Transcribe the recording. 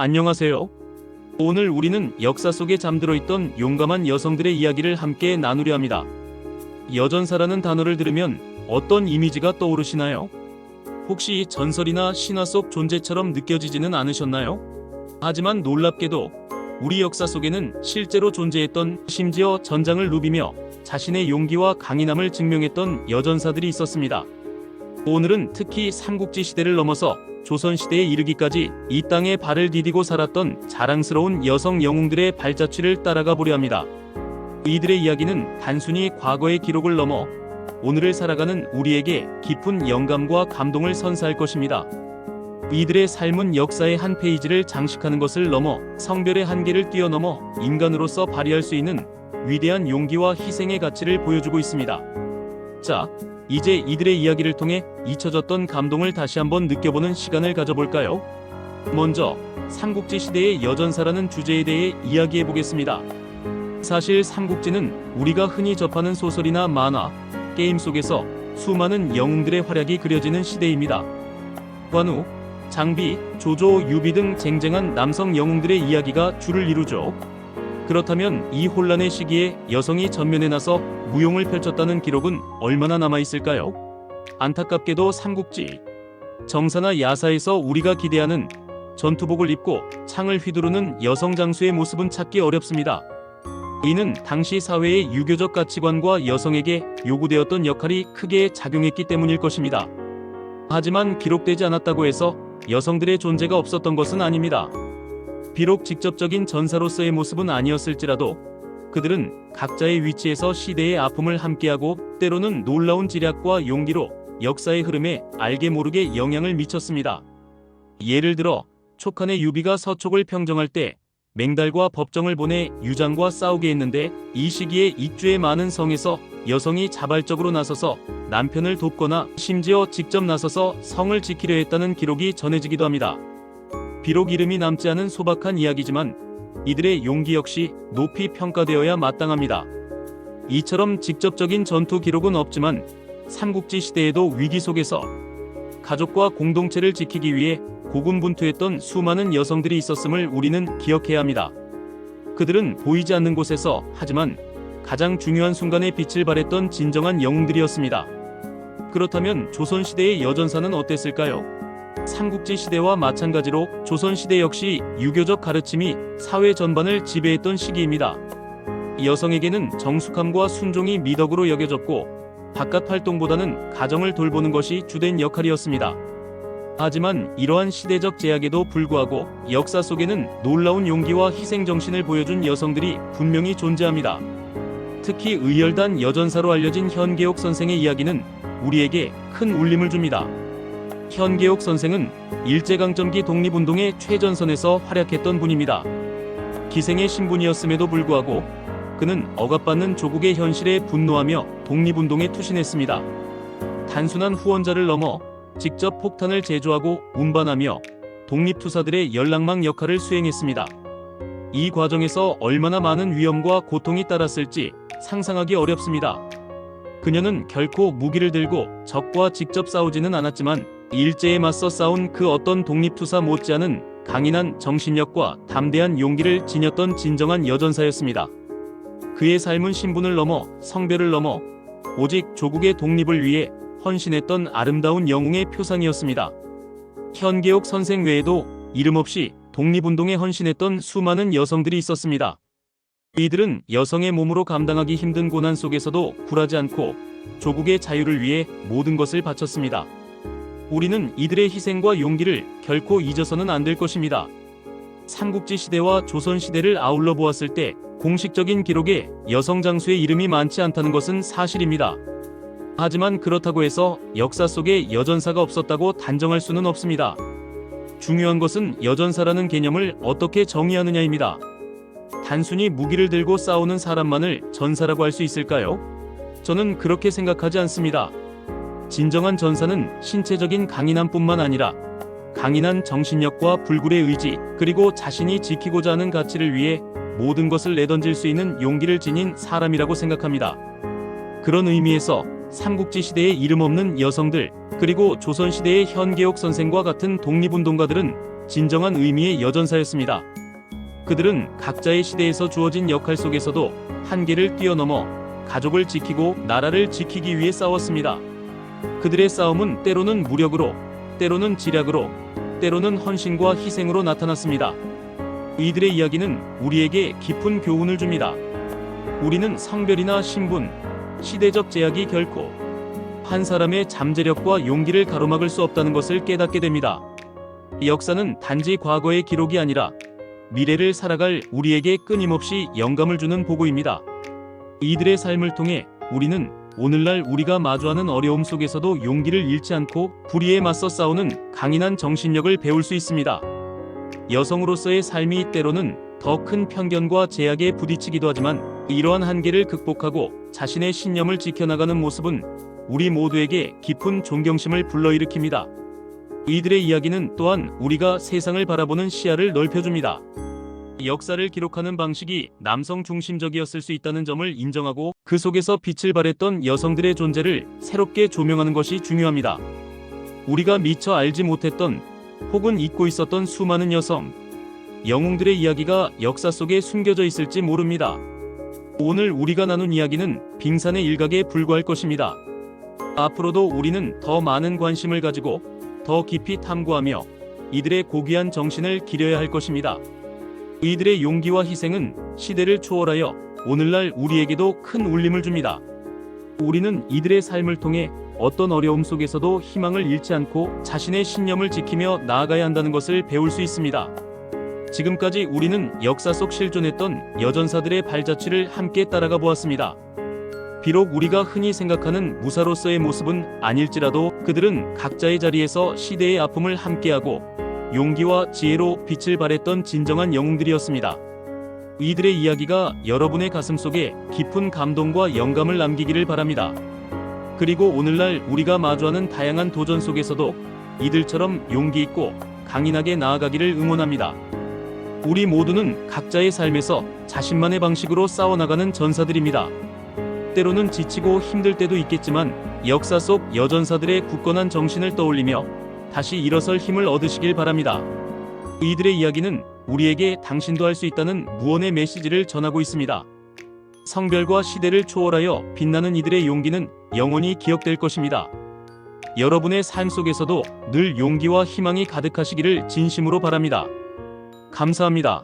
안녕하세요. 오늘 우리는 역사 속에 잠들어 있던 용감한 여성들의 이야기를 함께 나누려 합니다. 여전사라는 단어를 들으면 어떤 이미지가 떠오르시나요? 혹시 전설이나 신화 속 존재처럼 느껴지지는 않으셨나요? 하지만 놀랍게도 우리 역사 속에는 실제로 존재했던, 심지어 전장을 누비며 자신의 용기와 강인함을 증명했던 여전사들이 있었습니다. 오늘은 특히 삼국지 시대를 넘어서 조선시대에 이르기까지 이 땅에 발을 디디고 살았던 자랑스러운 여성 영웅들의 발자취를 따라가 보려 합니다. 이들의 이야기는 단순히 과거의 기록을 넘어 오늘을 살아가는 우리에게 깊은 영감과 감동을 선사할 것입니다. 이들의 삶은 역사의 한 페이지를 장식하는 것을 넘어 성별의 한계를 뛰어넘어 인간으로서 발휘할 수 있는 위대한 용기와 희생의 가치를 보여주고 있습니다. 자, 이제 이들의 이야기를 통해 잊혀졌던 감동을 다시 한번 느껴보는 시간을 가져볼까요? 먼저 삼국지 시대의 여전사라는 주제에 대해 이야기해 보겠습니다. 사실 삼국지는 우리가 흔히 접하는 소설이나 만화, 게임 속에서 수많은 영웅들의 활약이 그려지는 시대입니다. 관우, 장비, 조조, 유비 등 쟁쟁한 남성 영웅들의 이야기가 주를 이루죠. 그렇다면 이 혼란의 시기에 여성이 전면에 나서 무용을 펼쳤다는 기록은 얼마나 남아있을까요? 안타깝게도 삼국지 정사나 야사에서 우리가 기대하는 전투복을 입고 창을 휘두르는 여성 장수의 모습은 찾기 어렵습니다. 이는 당시 사회의 유교적 가치관과 여성에게 요구되었던 역할이 크게 작용했기 때문일 것입니다. 하지만 기록되지 않았다고 해서 여성들의 존재가 없었던 것은 아닙니다. 비록 직접적인 전사로서의 모습은 아니었을지라도 그들은 각자의 위치에서 시대의 아픔을 함께하고 때로는 놀라운 지략과 용기로 역사의 흐름에 알게 모르게 영향을 미쳤습니다. 예를 들어 촉한의 유비가 서촉을 평정할 때 맹달과 법정을 보내 유장과 싸우게 했는데, 이 시기에 익주의 많은 성에서 여성이 자발적으로 나서서 남편을 돕거나 심지어 직접 나서서 성을 지키려 했다는 기록이 전해지기도 합니다. 비록 이름이 남지 않은 소박한 이야기지만 이들의 용기 역시 높이 평가되어야 마땅합니다. 이처럼 직접적인 전투 기록은 없지만 삼국지 시대에도 위기 속에서 가족과 공동체를 지키기 위해 고군분투했던 수많은 여성들이 있었음을 우리는 기억해야 합니다. 그들은 보이지 않는 곳에서 하지만 가장 중요한 순간에 빛을 발했던 진정한 영웅들이었습니다. 그렇다면 조선시대의 여전사는 어땠을까요? 삼국지 시대와 마찬가지로 조선시대 역시 유교적 가르침이 사회 전반을 지배했던 시기입니다. 여성에게는 정숙함과 순종이 미덕으로 여겨졌고 바깥 활동보다는 가정을 돌보는 것이 주된 역할이었습니다. 하지만 이러한 시대적 제약에도 불구하고 역사 속에는 놀라운 용기와 희생정신을 보여준 여성들이 분명히 존재합니다. 특히 의열단 여전사로 알려진 현계옥 선생의 이야기는 우리에게 큰 울림을 줍니다. 현계옥 선생은 일제강점기 독립운동의 최전선에서 활약했던 분입니다. 기생의 신분이었음에도 불구하고 그는 억압받는 조국의 현실에 분노하며 독립운동에 투신했습니다. 단순한 후원자를 넘어 직접 폭탄을 제조하고 운반하며 독립투사들의 연락망 역할을 수행했습니다. 이 과정에서 얼마나 많은 위험과 고통이 따랐을지 상상하기 어렵습니다. 그녀는 결코 무기를 들고 적과 직접 싸우지는 않았지만 일제에 맞서 싸운 그 어떤 독립투사 못지않은 강인한 정신력과 담대한 용기를 지녔던 진정한 여전사였습니다. 그의 삶은 신분을 넘어 성별을 넘어 오직 조국의 독립을 위해 헌신했던 아름다운 영웅의 표상이었습니다. 현계옥 선생 외에도 이름 없이 독립운동에 헌신했던 수많은 여성들이 있었습니다. 이들은 여성의 몸으로 감당하기 힘든 고난 속에서도 굴하지 않고 조국의 자유를 위해 모든 것을 바쳤습니다. 우리는 이들의 희생과 용기를 결코 잊어서는 안 될 것입니다. 삼국지 시대와 조선 시대를 아울러 보았을 때 공식적인 기록에 여성 장수의 이름이 많지 않다는 것은 사실입니다. 하지만 그렇다고 해서 역사 속에 여전사가 없었다고 단정할 수는 없습니다. 중요한 것은 여전사라는 개념을 어떻게 정의하느냐입니다. 단순히 무기를 들고 싸우는 사람만을 전사라고 할 수 있을까요? 저는 그렇게 생각하지 않습니다. 진정한 전사는 신체적인 강인함뿐만 아니라 강인한 정신력과 불굴의 의지, 그리고 자신이 지키고자 하는 가치를 위해 모든 것을 내던질 수 있는 용기를 지닌 사람이라고 생각합니다. 그런 의미에서 삼국지 시대의 이름 없는 여성들, 그리고 조선시대의 현계옥 선생과 같은 독립운동가들은 진정한 의미의 여전사였습니다. 그들은 각자의 시대에서 주어진 역할 속에서도 한계를 뛰어넘어 가족을 지키고 나라를 지키기 위해 싸웠습니다. 그들의 싸움은 때로는 무력으로, 때로는 지략으로, 때로는 헌신과 희생으로 나타났습니다. 이들의 이야기는 우리에게 깊은 교훈을 줍니다. 우리는 성별이나 신분, 시대적 제약이 결코 한 사람의 잠재력과 용기를 가로막을 수 없다는 것을 깨닫게 됩니다. 역사는 단지 과거의 기록이 아니라 미래를 살아갈 우리에게 끊임없이 영감을 주는 보고입니다. 이들의 삶을 통해 우리는 오늘날 우리가 마주하는 어려움 속에서도 용기를 잃지 않고 불의에 맞서 싸우는 강인한 정신력을 배울 수 있습니다. 여성으로서의 삶이 때로는 더 큰 편견과 제약에 부딪히기도 하지만 이러한 한계를 극복하고 자신의 신념을 지켜나가는 모습은 우리 모두에게 깊은 존경심을 불러일으킵니다. 이들의 이야기는 또한 우리가 세상을 바라보는 시야를 넓혀줍니다. 역사를 기록하는 방식이 남성 중심적이었을 수 있다는 점을 인정하고 그 속에서 빛을 발했던 여성들의 존재를 새롭게 조명하는 것이 중요합니다. 우리가 미처 알지 못했던 혹은 잊고 있었던 수많은 여성, 영웅들의 이야기가 역사 속에 숨겨져 있을지 모릅니다. 오늘 우리가 나눈 이야기는 빙산의 일각에 불과할 것입니다. 앞으로도 우리는 더 많은 관심을 가지고 더 깊이 탐구하며 이들의 고귀한 정신을 기려야 할 것입니다. 이들의 용기와 희생은 시대를 초월하여 오늘날 우리에게도 큰 울림을 줍니다. 우리는 이들의 삶을 통해 어떤 어려움 속에서도 희망을 잃지 않고 자신의 신념을 지키며 나아가야 한다는 것을 배울 수 있습니다. 지금까지 우리는 역사 속 실존했던 여전사들의 발자취를 함께 따라가 보았습니다. 비록 우리가 흔히 생각하는 무사로서의 모습은 아닐지라도 그들은 각자의 자리에서 시대의 아픔을 함께하고 용기와 지혜로 빛을 발했던 진정한 영웅들이었습니다. 이들의 이야기가 여러분의 가슴 속에 깊은 감동과 영감을 남기기를 바랍니다. 그리고 오늘날 우리가 마주하는 다양한 도전 속에서도 이들처럼 용기 있고 강인하게 나아가기를 응원합니다. 우리 모두는 각자의 삶에서 자신만의 방식으로 싸워나가는 전사들입니다. 때로는 지치고 힘들 때도 있겠지만 역사 속 여전사들의 굳건한 정신을 떠올리며 다시 일어설 힘을 얻으시길 바랍니다. 이들의 이야기는 우리에게 당신도 할 수 있다는 무언의 메시지를 전하고 있습니다. 성별과 시대를 초월하여 빛나는 이들의 용기는 영원히 기억될 것입니다. 여러분의 삶 속에서도 늘 용기와 희망이 가득하시기를 진심으로 바랍니다. 감사합니다.